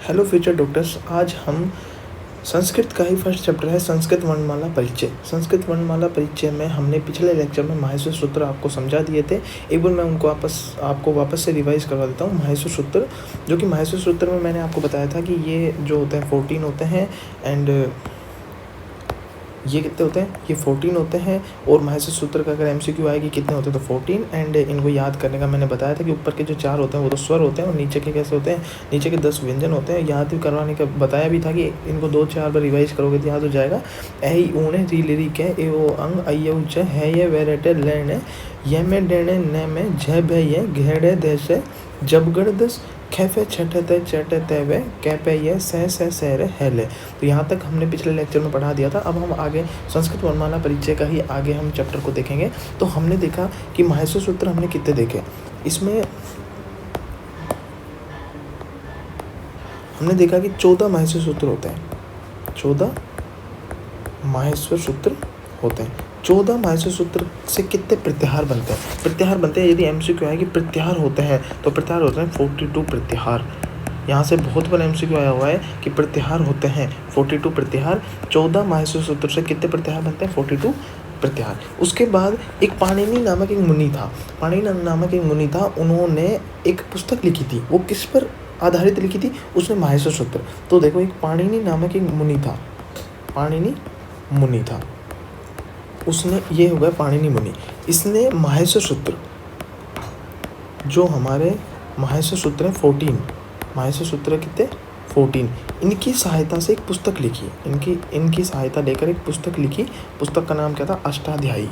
Hello future doctors. आज हम संस्कृत का ही फर्स्ट चैप्टर है संस्कृत वर्णमाला परिचय। संस्कृत वर्णमाला परिचय में हमने पिछले लेक्चर में माहेश्वर सूत्र आपको समझा दिए थे। एक बार मैं उनको आपको वापस से रिवाइज करवा देता हूँ। माहेश्वर सूत्र, जो कि माहेश्वर सूत्र में मैंने आपको बताया था कि ये जो होते हैं 14 होते हैं एंड ये कितने होते हैं, ये 14 होते हैं। और माहेश्वर सूत्र का अगर एमसीक्यू आएगी कितने होते हैं तो 14। एंड इनको याद करने का मैंने बताया था कि ऊपर के जो 4 होते हैं वो तो स्वर होते हैं और नीचे के कैसे होते हैं, नीचे के 10 व्यंजन होते हैं। याद भी करवाने का बताया भी था कि इनको 2-4 बार रिवाइज करोगे तो याद हो जाएगा। ऐ ऊणे री लिरी के ए ओ अंग अय्य च है ये वेरेटे लेने ये में डेने ने में झ भे ये घेड़े देशे जबगढ़ दस खेफे छठे ते चटे तेवे कैपे ये सह सहरे हेले। तो यहाँ तक हमने पिछले लेक्चर में पढ़ा दिया था। अब हम आगे संस्कृत वर्णमाला परिचय का ही आगे हम चैप्टर को देखेंगे। तो हमने देखा कि माहेश्वर सूत्र हमने कितने देखे। इसमें हमने देखा कि 14 माहेश्वर सूत्र होते हैं। 14 माहेश्वर सूत्र होते हैं। 14 माहेश्वर सूत्र से कितने प्रत्याहार बनते हैं? प्रत्याहार बनते हैं, यदि एमसीक्यू है कि प्रत्याहार होते हैं तो प्रत्याहार होते हैं 42 प्रत्याहार। यहाँ से बहुत बार एमसीक्यू आया हुआ है कि प्रत्याहार होते हैं 42 प्रत्याहार। 14 माहेश्वर सूत्र से कितने प्रत्याहार बनते हैं? 42 प्रत्याहार। उसके बाद एक पाणिनि नामक एक मुनि था। पाणिनि नामक एक मुनि था, उन्होंने एक पुस्तक लिखी थी। वो किस पर आधारित लिखी थी? उसने माहेश्वर सूत्र। तो देखो, एक पाणिनि नामक एक मुनि था, पाणिनि मुनि था, उसने, ये हो गया पाणिनि मुनि। इसने माहेश्वर सूत्र, जो हमारे माहेश्वर सूत्र है 14, माहेश्वर सूत्र कितने 14, इनकी सहायता से एक पुस्तक लिखी। इनकी सहायता लेकर एक पुस्तक लिखी। पुस्तक का नाम क्या था? अष्टाध्यायी।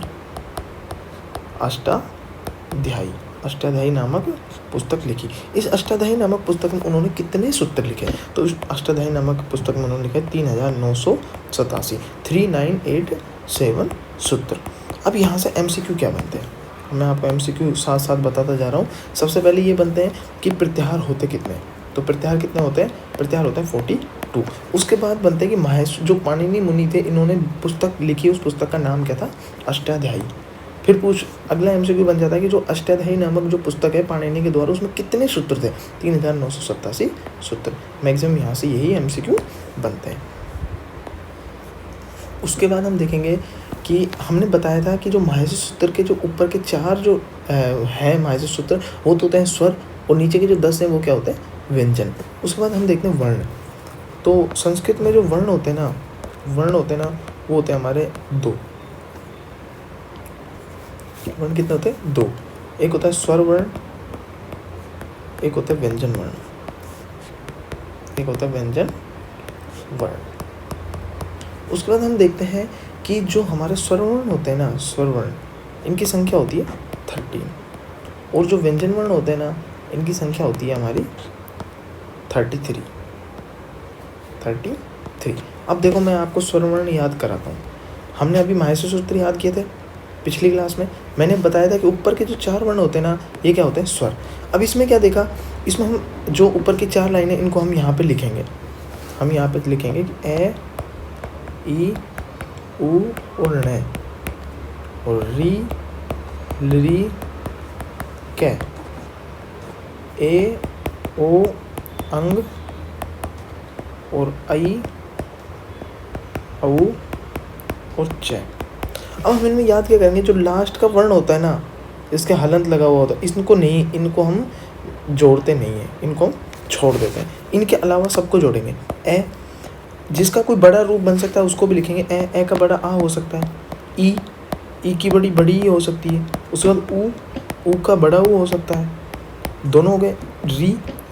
अष्टाध्यायी नामक पुस्तक लिखी। इस अष्टाध्यायी नामक पुस्तक में उन्होंने कितने सूत्र लिखे? तो इस अष्टाध्यायी नामक पुस्तक में उन्होंने लिखे 3987, 3987 सूत्र। अब यहाँ से एमसीक्यू क्या बनते हैं, मैं आपको एमसीक्यू साथ साथ बताता जा रहा हूँ। सबसे पहले ये बनते हैं कि प्रत्याहार होते कितने। तो प्रत्याहार कितने होते हैं? प्रत्याहार होते हैं 42। उसके बाद बनते हैं कि माहेश्वर, जो पाणिनि मुनि थे, इन्होंने पुस्तक लिखी। उस पुस्तक का नाम क्या था? अष्टाध्यायी। फिर अगला एमसीक्यू बन जाता है कि जो अष्टाध्यायी नामक जो पुस्तक है पाणिनि के द्वारा, उसमें कितने सूत्र थे? 3987 सूत्र। मैक्सिमम यहाँ से यही एमसीक्यू बनते हैं। उसके बाद हम देखेंगे कि हमने बताया था कि जो माहेश्वर सूत्र के जो ऊपर के 4 जो है माहेश्वर सूत्र, वो तो होते हैं स्वर, और नीचे के जो 10 हैं वो क्या होते हैं? व्यंजन। उसके बाद हम देखते हैं वर्ण। तो संस्कृत में जो वर्ण होते हैं ना, वो होते हैं हमारे 2। वर्ण कितने होते हैं? 2। एक होता है स्वर वर्ण, एक होता है व्यंजन वर्ण, उसके बाद हम देखते हैं कि जो हमारे स्वर वर्ण होते हैं ना, स्वर वर्ण, इनकी संख्या होती है 13। और जो व्यंजन वर्ण होते हैं ना, इनकी संख्या होती है हमारी 33। अब देखो, मैं आपको स्वर वर्ण याद कराता हूँ। हमने अभी माहेश्वर सूत्र याद किए थे पिछली क्लास में। मैंने बताया था कि ऊपर के जो 4 वर्ण होते हैं ना, ये क्या होते हैं? स्वर। अब इसमें क्या देखा, इसमें हम जो ऊपर की 4 लाइनें, इनको हम यहाँ पे लिखेंगे। हम यहाँ पे लिखेंगे कि ए, ई, उ और ण, और री, लरी, कै, ए, ओ, अंग, और आई, औ और च। अब हम इनमें याद क्या करेंगे? जो लास्ट का वर्ण होता है ना, इसके हलंत लगा हुआ होता है, इनको हम जोड़ते नहीं हैं, इनको हम छोड़ देते हैं। इनके अलावा सबको जोड़ेंगे। ए, जिसका कोई बड़ा रूप बन सकता है उसको भी लिखेंगे। ए का बड़ा आ हो सकता है। ई की बड़ी ई हो सकती है। उसके बाद ऊ का बड़ा ऊ हो सकता है। दोनों हो गए।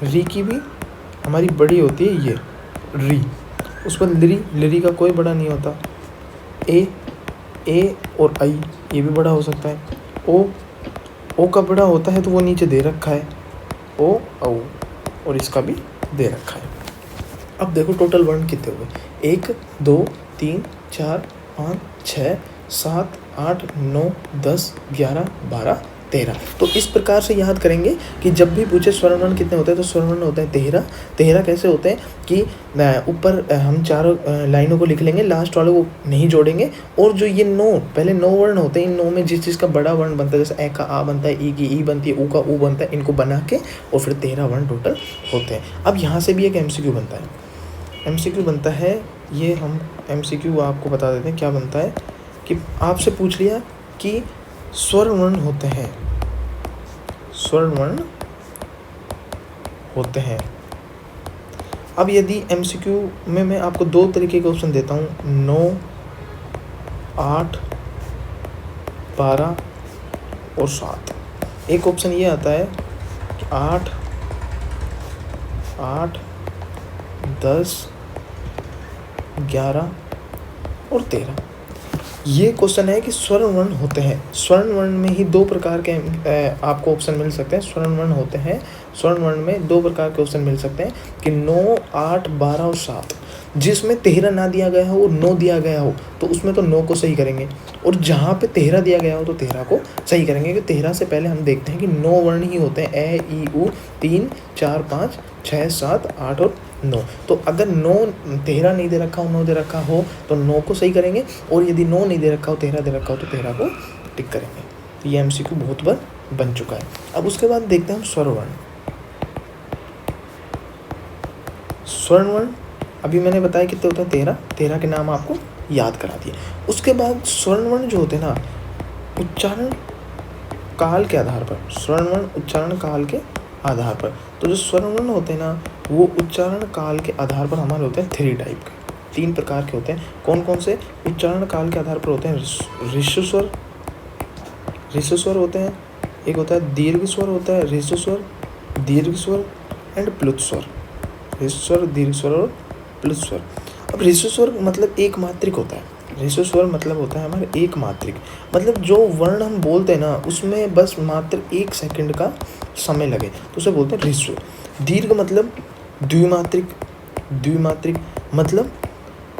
री की भी हमारी बड़ी होती है, ये री। उसके बाद लिरी का कोई बड़ा नहीं होता। ए और आई, ये भी बड़ा हो सकता है। ओ का बड़ा होता है तो वो नीचे दे रखा है, ओ औ, और इसका भी दे रखा है। अब देखो टोटल वर्ण कितने हुए? 1 2 3 4 5 6 7 8 9 10 11 12 13। तो इस प्रकार से याद करेंगे कि जब भी पूछे स्वर्ण वर्ण कितने होते हैं तो स्वर्ण वर्ण होते हैं 13। 13 कैसे होते हैं कि ऊपर हम चारों लाइनों को लिख लेंगे, लास्ट वालों को नहीं जोड़ेंगे, और जो ये 9 पहले 9 वर्ण होते हैं, इन 9 में जिस चीज़ का बड़ा वर्ण बनता है, जैसे ए का आ बनता है, ई की ई बनती है, ऊ का ऊ बनता है, इनको बना के और फिर 13 वर्ण टोटल होते हैं। अब यहाँ से भी एक MCQ बनता है, MCQ बनता है, ये हम MCQ आपको बता देते हैं क्या बनता है कि आपसे पूछ लिया कि स्वर्ण वर्ण होते हैं, स्वर्ण वर्ण होते हैं। अब यदि MCQ में मैं आपको 2 तरीके के ऑप्शन देता हूँ, 9, 8, 12 और 7। एक ऑप्शन ये आता है कि 8, 8, 10, 11 और 13। ये क्वेश्चन है कि स्वर्ण वर्ण होते हैं। स्वर्ण वर्ण में ही 2 प्रकार के आपको ऑप्शन मिल सकते हैं। स्वर्ण वर्ण होते हैं, स्वर्ण वर्ण में 2 प्रकार के ऑप्शन मिल सकते हैं कि 9, 8, 12 और 7। जिसमें 13 ना दिया गया हो और 9 दिया गया हो तो उसमें तो 9 को सही करेंगे, और जहाँ पे 13 दिया गया हो तो 13 को सही करेंगे। कि 13 से पहले हम देखते हैं कि 9 वर्ण ही होते हैं, ए ई ऊ, 3, 4, 5, 6, 7, 8 और 9। तो अगर 13 नहीं दे रखा हो, 9 दे रखा हो तो 9 को सही करेंगे, और यदि 9 नहीं दे रखा हो, 13 दे रखा हो तो 13 को टिक करेंगे। तो ये MCQ बहुत बार बन चुका है। अब उसके बाद देखते हैं हम स्वर्ण वर्ण। स्वर्ण वर्ण अभी मैंने बताया कितने होते हैं, 13। 13 के नाम आपको याद करा दिए। उसके बाद स्वर्ण वर्ण जो होते हैं ना, उच्चारण काल के आधार पर, स्वर्ण वर्ण उच्चारण काल के आधार पर, तो जो स्वर्ण वर्ण होते हैं ना वो उच्चारण काल के आधार पर हमारे होते हैं 3 टाइप के, 3 प्रकार के होते हैं। कौन कौन से उच्चारण काल के आधार पर होते हैं? ऋष्व स्वर, ऋष्व स्वर होते हैं, एक होता है दीर्घ स्वर होता है, ऋष्व स्वर, दीर्घ स्वर एंड प्लुत स्वर। ऋष्व स्वर, दीर्घ स्वर और प्लुत स्वर। अब ऋष्व स्वर मतलब एक मात्रिक होता है। ऋष्व स्वर मतलब होता है हमारे एक मात्रिक, मतलब जो वर्ण हम बोलते हैं ना उसमें बस मात्र 1 सेकंड का समय लगे तो उसे बोलते हैं ऋष्व। दीर्घ मतलब द्विमात्रिक, द्विमात्रिक मतलब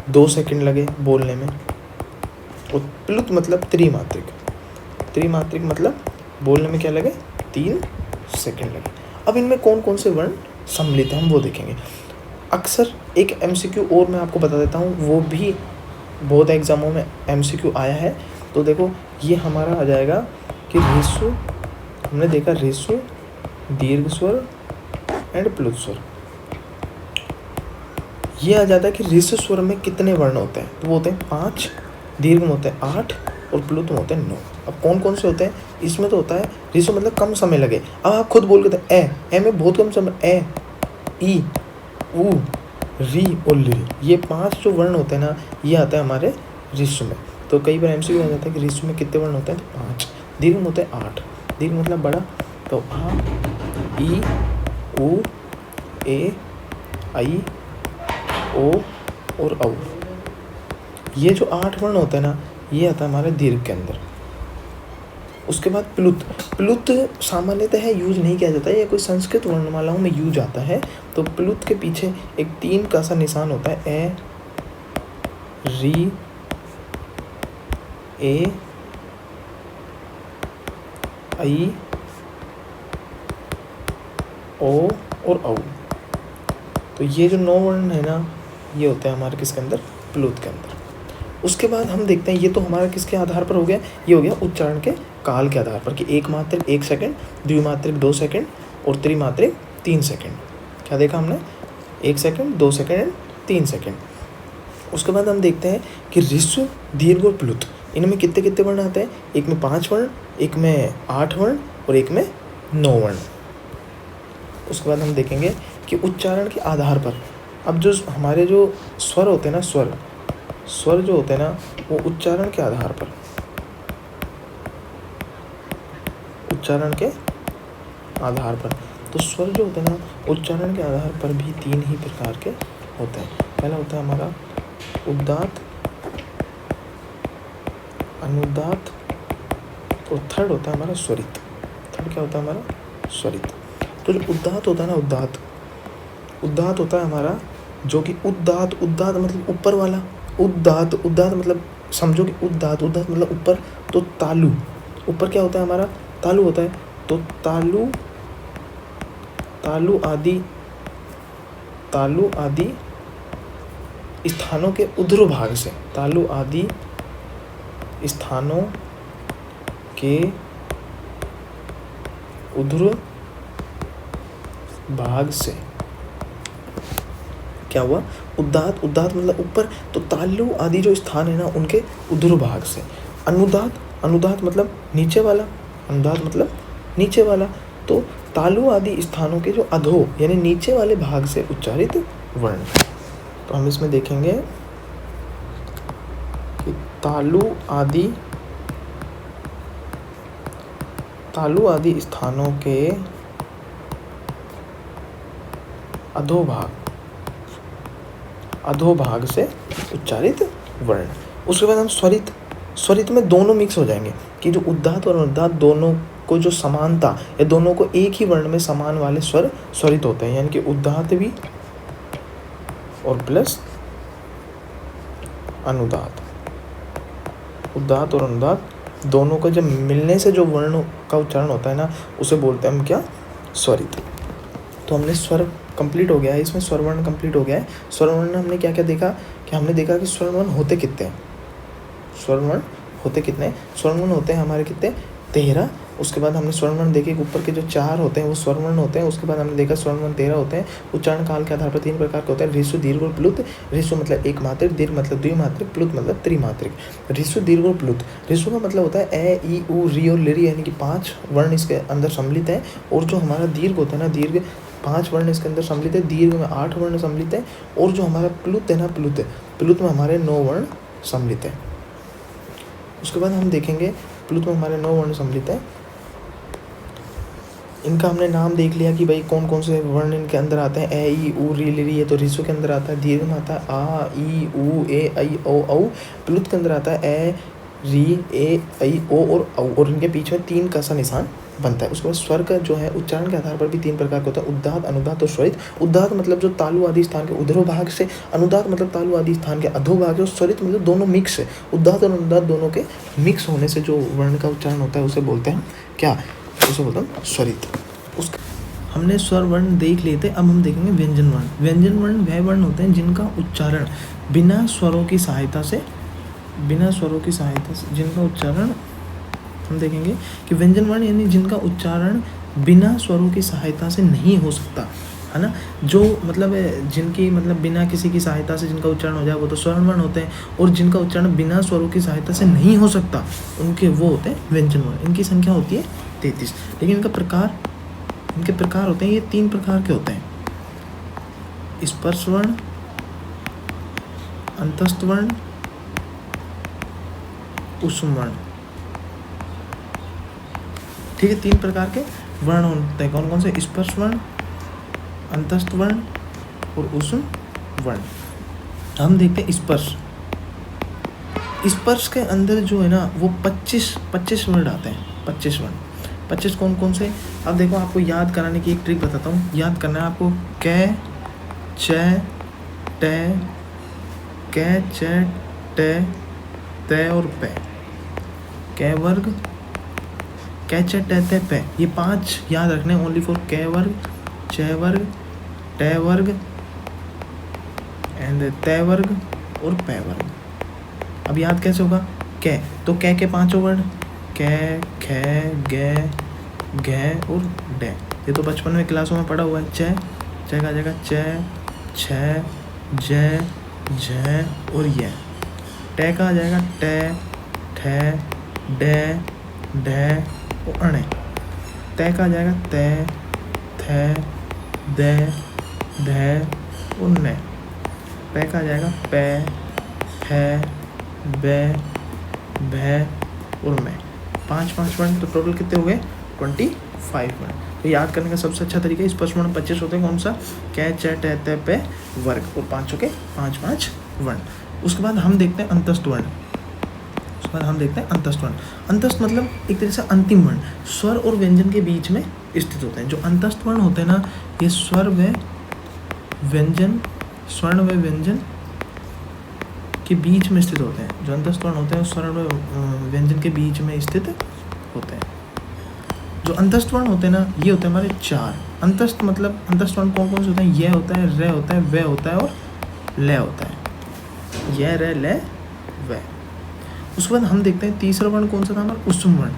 2 सेकंड लगे बोलने में। और प्लुत मतलब त्रिमात्रिक, त्रिमात्रिक मतलब बोलने में क्या लगे, 3 सेकंड लगे। अब इनमें कौन कौन से वर्ण सम्मिलित हैं हम वो देखेंगे। अक्सर एक MCQ और मैं आपको बता देता हूँ, वो भी बहुत एग्जामों में MCQ आया है। तो देखो ये हमारा आ जाएगा कि ऋस्व, हमने देखा ऋस्व, दीर्घ स्वर एंड प्लुत स्वर। ये आ जाता है कि ऋस्व स्वर में कितने वर्ण होते हैं, तो वो होते हैं 5, दीर्घ में होते हैं 8 और प्लुत में होते हैं 9। अब कौन कौन से होते हैं इसमें, तो होता है ऋस्व मतलब कम समय लगे। अब आप खुद बोल के ए में बहुत कम समय, ए ई ऊ री और ली, ये 5 जो वर्ण होते हैं ना ये आता है हमारे ऋस्व में। तो कई बार MCQ आ जाता है कि ऋस्व में कितने वर्ण होते हैं, तो 5। दीर्घ में होते हैं 8, दीर्घ मतलब बड़ा, तो आ ई ऊ ए आई ओ और औ। ये जो 8 वर्ण होते हैं ना ये आता है हमारे दीर्घ के अंदर। उसके बाद प्लुत, प्लुत सामान्यतः यूज नहीं किया जाता है, ये कोई संस्कृत वर्णमालाओं में यूज आता है। तो प्लुत के पीछे एक 3 का सा निशान होता है, ए री ए आई ओ और औ। तो ये जो 9 वर्ण है ना ये होते हैं हमारे किसके अंदर, प्लुत के अंदर। उसके बाद हम देखते हैं, ये तो हमारा किसके आधार पर हो गया, ये हो गया उच्चारण के काल के आधार पर कि एक मात्रिक 1 सेकंड, द्विमात्रिक 2 सेकंड और त्रिमात्रिक 3 सेकंड। क्या देखा हमने, 1 सेकंड, 2 सेकंड एंड 3 सेकंड। उसके बाद हम देखते हैं कि ऋस्व, दीर्घ और प्लुत, इनमें कितने कितने वर्ण आते हैं, एक में 5 वर्ण, एक में 8 वर्ण और एक में 9 वर्ण। उसके बाद हम देखेंगे कि उच्चारण के आधार पर, अब जो हमारे जो स्वर होते हैं ना, स्वर जो होते हैं ना वो उच्चारण के आधार पर, उच्चारण के आधार पर, तो स्वर जो होते हैं ना उच्चारण के आधार पर भी 3 ही प्रकार के होते हैं। पहला होता है हमारा उद्दात, अनुदात और थर्ड होता है हमारा स्वरित। थर्ड क्या होता है हमारा, स्वरित। तो जो उद्दात होता है ना, उद्दात होता है हमारा जो कि उद्दात मतलब ऊपर वाला, उद्दात मतलब समझो कि उद्दात मतलब ऊपर, तो तालु ऊपर क्या होता है हमारा, तालु होता है, तो तालु आदि स्थानों के ऊर्ध्वभाग से, तालु आदि स्थानों के ऊर्ध्वभाग से क्या हुआ, उदात्त मतलब ऊपर, तो तालु आदि जो स्थान है ना उनके ऊर्ध्वभाग से। अनुदात्त मतलब नीचे वाला, अनुदात्त मतलब नीचे वाला, तो तालु आदि स्थानों के जो अधो यानी नीचे वाले भाग से उच्चारित वर्ण। तो हम इसमें देखेंगे कि तालु आदि स्थानों के अधोभाग से उच्चारित वर्ण। उसके बाद हम स्वरित में दोनों मिक्स हो जाएंगे कि जो उदात्त और अनुदात्त दोनों को जो समानता या दोनों को एक ही वर्ण में समान वाले स्वर स्वरित होते हैं, यानी कि उदात्त भी और प्लस अनुदात्त। उदात्त और अनुदात्त दोनों को जब मिलने से जो वर्ण का उच्चारण होता है ना उसे बोलते हैं हम क्या, स्वरित। तो हमने स्वर कंप्लीट हो गया है, इसमें स्वरवर्ण कंप्लीट हो गया है। स्वरवर्ण हमने क्या क्या देखा कि हमने देखा कि स्वरवर्ण होते कितने हैं, स्वरवर्ण होते हैं हमारे कितने, 13। उसके बाद हमने स्वरवर्ण देखे ऊपर के जो 4 होते हैं वो स्वरवर्ण होते हैं। उसके बाद हमने देखा स्वरवर्ण 13 होते हैं। उच्चारण काल के आधार पर 3 प्रकार के होते हैं, ह्रस्व, दीर्घ और प्लुत। ह्रस्व मतलब एक मात्रिक, दीर्घ मतलब द्विमात्रिक, प्लुत मतलब त्रिमात्रिक। ह्रस्व, दीर्घ और प्लुत। ह्रस्व का मतलब होता है ए, ई, उ, री और लिरी, यानी कि 5 वर्ण इसके अंदर सम्मिलित है। और जो हमारा दीर्घ होता है ना, दीर्घ 5 वर्ण इसके अंदर सम्मिलित है, दीर्घ में 8 वर्ण सम्मिलित है। और जो हमारा प्लुत है ना, प्लुत में हमारे 9 वर्ण सम्मिलित है। उसके बाद हम देखेंगे प्लुत में हमारे 9 वर्ण सम्मिलित है। इनका हमने नाम देख लिया कि भाई कौन कौन से वर्ण इनके अंदर आते हैं, ए, ई, उ, री, लिरी, ये तो ह्रस्व के अंदर आता है। दीर्घ में आता है आ, ई, उ, ए, ऐ, ओ, औ। प्लुत के अंदर आता है ए, री, ए, ऐ, ओ और औ, और इनके बीच में 3 का सा निशान बनता है। उसके बाद स्वर का जो है उच्चारण के आधार पर भी 3 प्रकार का होता है, उदात्त, अनुदात्त और स्वरित। उदात्त मतलब जो तालु आदि स्थान के ऊर्ध्वभाग से, अनुदात्त मतलब तालु आदि स्थान के अधोभाग, और स्वरित मतलब दोनों मिक्स है। उदात्त और अनुदात्त दोनों के मिक्स होने से जो वर्ण का उच्चारण होता है उसे बोलते हैं क्या, उसे बोलते हैं स्वरित। हमने स्वर वर्ण देख लिए थे, अब हम देखेंगे व्यंजन वर्ण। व्यंजन वर्ण वह वर्ण होते हैं जिनका उच्चारण बिना स्वरों की सहायता से जिनका उच्चारण हम देखेंगे कि व्यंजन वर्ण यानी जिनका उच्चारण बिना स्वरों की सहायता से नहीं हो सकता, है ना। जो मतलब जिनकी मतलब बिना किसी की सहायता से जिनका उच्चारण हो जाए वो तो स्वर्ण वर्ण होते हैं, और जिनका उच्चारण बिना स्वरों की सहायता से नहीं हो सकता उनके वो होते हैं व्यंजन वर्ण। इनकी संख्या होती है 33, लेकिन इनके प्रकार होते हैं, ये 3 प्रकार के होते हैं, स्पर्श वर्ण, अंतस्थ वर्ण, ऊष्म वर्ण। ठीक है, 3 प्रकार के वर्ण होते हैं। कौन कौन से, स्पर्श वर्ण, अंतस्थ वर्ण और ऊष्म वर्ण। हम देखते हैं स्पर्श के अंदर जो है ना वो 25 वर्ण आते हैं। 25 वर्ण, 25 कौन कौन से, अब देखो आपको याद कराने की एक ट्रिक बताता हूँ। याद करना है आपको, कै, च, टे, तै और पै। कै वर्ग, कै, च, टे, पै, ये 5 याद रखने, ओनली फॉर कै वर्ग, च वर्ग, टे वर्ग एंड तै वर्ग और पै वर्ग। अब याद कैसे होगा, कै, तो कै के 5 वर्ण, कै, खे, गे, घे और डे। ये तो बचपन में क्लासों में पढ़ा हुआ है। च का जगह च, छ, ज, झ और ये। टे का आ जाएगा टे, ठे, डे, ढे और अणे। तै का आ जाएगा तै, थे, दे, धे और ने। पै का आ जाएगा पै, फै, बे, भै और मैं। 5 वर्ण, तो टोटल कितने हो गए, 25 वर्ण। तो याद करने का सबसे अच्छा तरीका, स्पर्श वर्ण 25 होते हैं, कौन सा, कै, च, टे, तै, पे वर्ग, और 5 हो गए 5 वर्ण। उसके बाद हम देखते हैं अंतस्थ वर्ण। अंतस्थ मतलब एक तरह से अंतिम वर्ण, स्वर और व्यंजन के बीच में स्थित होते हैं। जो अंतस्थ वर्ण होते हैं ना, ये स्वर्ण व व्यंजन के बीच में स्थित होते हैं। जो अंतस्थ वर्ण होते हैं स्वर्ण व व्यंजन के बीच में स्थित होते हैं। जो अंतस्थ वर्ण होते हैं ना, ये होते हैं हमारे 4। अंतस्थ मतलब अंतस्थ वर्ण कौन कौन से होते हैं? यह होता है, रे होता है, वे होता है और ले होता है। यह, रे, ले, वे। उसके बाद हम देखते हैं तीसरा वर्ण कौन सा था हमारा? उष्म वर्ण।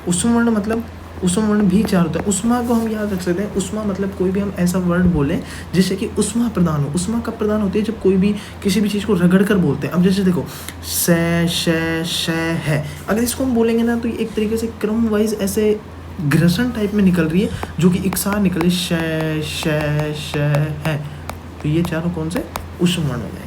उष्म वर्ण मतलब उष्म वर्ण भी 4 होता है। उष्मा को हम याद रख सकते हैं। उष्मा मतलब कोई भी हम ऐसा वर्ड बोलें जिससे कि उष्मा प्रदान हो। उष्मा कब प्रदान होती है? जब कोई भी किसी भी चीज़ को रगड़ कर बोलते हैं। अब जैसे देखो, से, शे, है, अगर इसको हम बोलेंगे ना तो ये एक तरीके से क्रम वाइज ऐसे ग्रसन टाइप में निकल रही है, जो कि एक साथ निकले, शे, है। तो ये चारों कौन से? उष्म वर्ण हो गए।